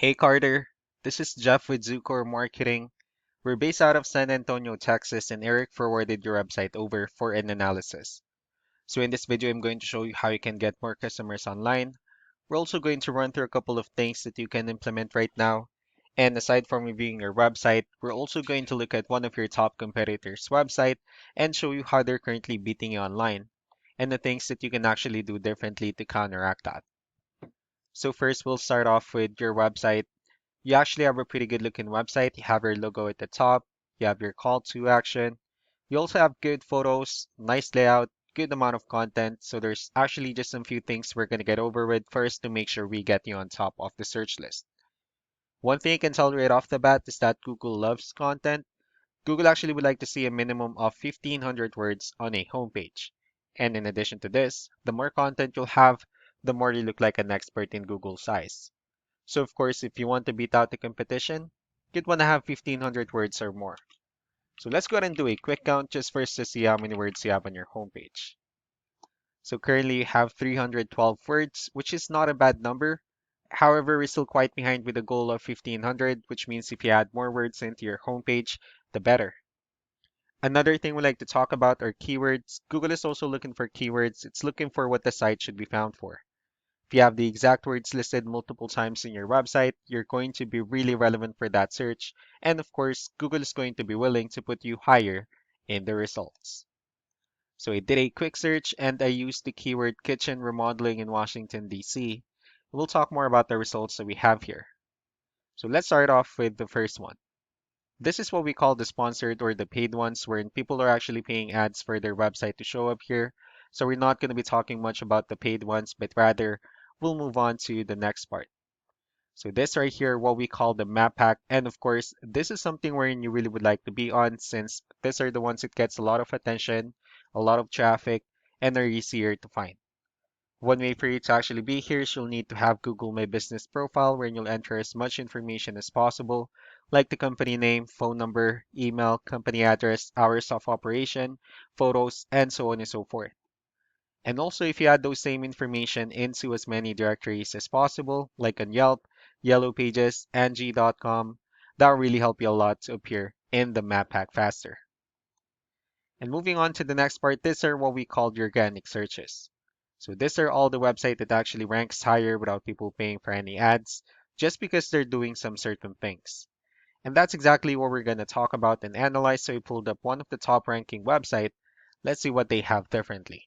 Hey Carter, this is Jeff with Zucor Marketing. We're based out of San Antonio, Texas, and Eric forwarded your website over for an analysis. So in this video, I'm going to show you how you can get more customers online. We're also going to run through a couple of things that you can implement right now. And aside from reviewing your website, we're also going to look at one of your top competitors' website and show you how they're currently beating you online and the things that you can actually do differently to counteract that. So first, we'll start off with your website. You actually have a pretty good looking website. You have your logo at the top, you have your call to action. You also have good photos, nice layout, good amount of content. So there's actually just some few things we're going to get over with first to make sure we get you on top of the search list. One thing I can tell right off the bat is that Google loves content. Google actually would like to see a minimum of 1,500 words on a homepage. And in addition to this, the more content you'll have, the more you look like an expert in Google's eyes. So of course, if you want to beat out the competition, you'd want to have 1,500 words or more. So let's go ahead and do a quick count just first to see how many words you have on your homepage. So currently you have 312 words, which is not a bad number. However, we're still quite behind with the goal of 1,500, which means if you add more words into your homepage, the better. Another thing we like to talk about are keywords. Google is also looking for keywords. It's looking for what the site should be found for. If you have the exact words listed multiple times in your website, you're going to be really relevant for that search. And of course, Google is going to be willing to put you higher in the results. So I did a quick search and I used the keyword kitchen remodeling in Washington, D.C. We'll talk more about the results that we have here. So let's start off with the first one. This is what we call the sponsored or the paid ones, wherein people are actually paying ads for their website to show up here. So we're not going to be talking much about the paid ones, but rather we'll move on to the next part. So this right here, what we call the map pack. And of course, this is something wherein you really would like to be on since these are the ones that gets a lot of attention, a lot of traffic, and are easier to find. One way for you to actually be here is you'll need to have Google My Business profile where you'll enter as much information as possible, like the company name, phone number, email, company address, hours of operation, photos, and so on and so forth. And also, if you add those same information into as many directories as possible, like on Yelp, Yellow Pages, Angie.com, that will really help you a lot to appear in the map pack faster. And moving on to the next part, these are what we call the organic searches. So these are all the website that actually ranks higher without people paying for any ads, just because they're doing some certain things. And that's exactly what we're going to talk about and analyze. So we pulled up one of the top ranking website. Let's see what they have differently.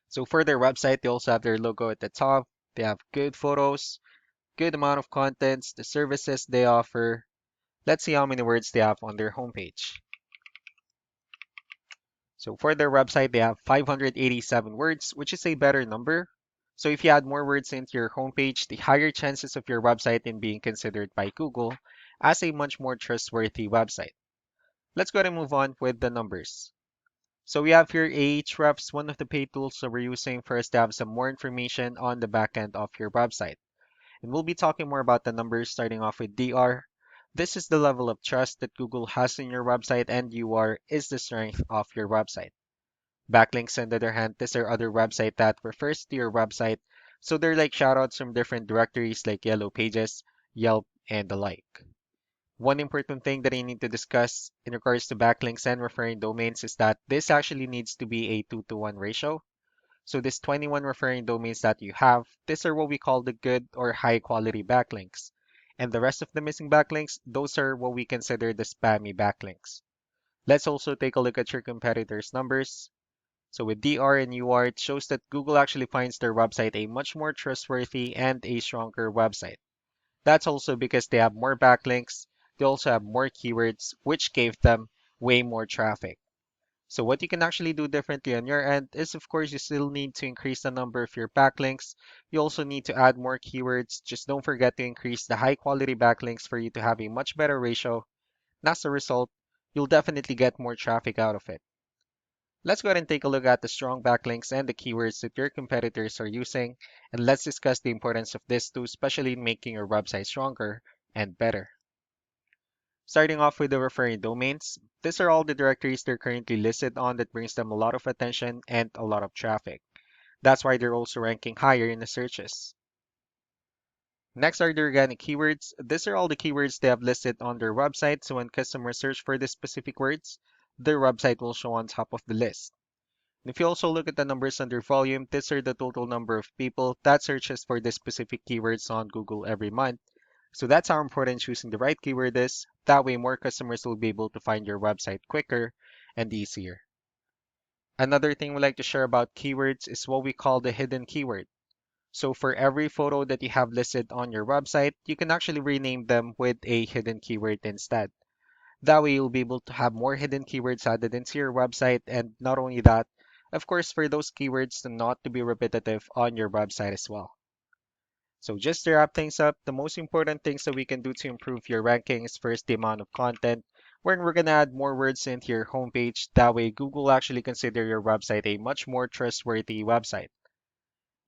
So for their website, they also have their logo at the top. They have good photos, good amount of contents, the services they offer. Let's see how many words they have on their homepage. So for their website, they have 587 words, which is a better number. So if you add more words into your homepage, the higher chances of your website in being considered by Google as a much more trustworthy website. Let's go ahead and move on with the numbers. So we have here Ahrefs, one of the paid tools that we're using for us to have some more information on the backend of your website. And we'll be talking more about the numbers starting off with DR. This is the level of trust that Google has in your website, and UR is the strength of your website. Backlinks, on the other hand, these are other website that refers to your website. So they're like shoutouts from different directories like Yellow Pages, Yelp, and the like. One important thing that I need to discuss in regards to backlinks and referring domains is that this actually needs to be a 2-to-1 ratio. So this 21 referring domains that you have, these are what we call the good or high quality backlinks. And the rest of the missing backlinks, those are what we consider the spammy backlinks. Let's also take a look at your competitors' numbers. So with DR and UR, it shows that Google actually finds their website a much more trustworthy and a stronger website. That's also because they have more backlinks. They also have more keywords, which gave them way more traffic. So what you can actually do differently on your end is, of course, you still need to increase the number of your backlinks. You also need to add more keywords. Just don't forget to increase the high quality backlinks for you to have a much better ratio. And as a result, you'll definitely get more traffic out of it. Let's go ahead and take a look at the strong backlinks and the keywords that your competitors are using, and let's discuss the importance of this too, especially in making your website stronger and better. Starting off with the referring domains, these are all the directories they're currently listed on that brings them a lot of attention and a lot of traffic. That's why they're also ranking higher in the searches. Next are the organic keywords. These are all the keywords they have listed on their website, so when customers search for the specific words, their website will show on top of the list. And if you also look at the numbers under volume, these are the total number of people that searches for the specific keywords on Google every month. So that's how important choosing the right keyword is. That way more customers will be able to find your website quicker and easier. Another thing we like to share about keywords is what we call the hidden keyword. So for every photo that you have listed on your website, you can actually rename them with a hidden keyword instead. That way you'll be able to have more hidden keywords added into your website, and not only that, of course, for those keywords to not to be repetitive on your website as well. So just to wrap things up, the most important things that we can do to improve your ranking is first the amount of content, where we're gonna add more words into your homepage. That way Google actually consider your website a much more trustworthy website.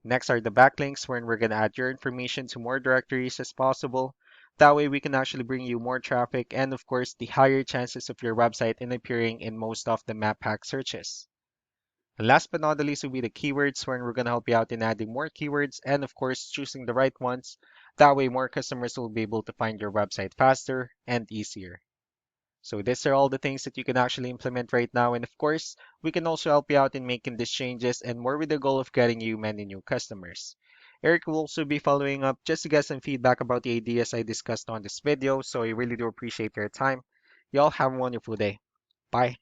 Next are the backlinks, wherein we're going to add your information to more directories as possible. That way we can actually bring you more traffic and of course the higher chances of your website in appearing in most of the map hack searches. And last but not the least will be the keywords, wherein we're going to help you out in adding more keywords and of course choosing the right ones. That way more customers will be able to find your website faster and easier. So these are all the things that you can actually implement right now. And of course, we can also help you out in making these changes and more with the goal of getting you many new customers. Eric will also be following up just to get some feedback about the ideas I discussed on this video. So I really do appreciate your time. Y'all have a wonderful day. Bye.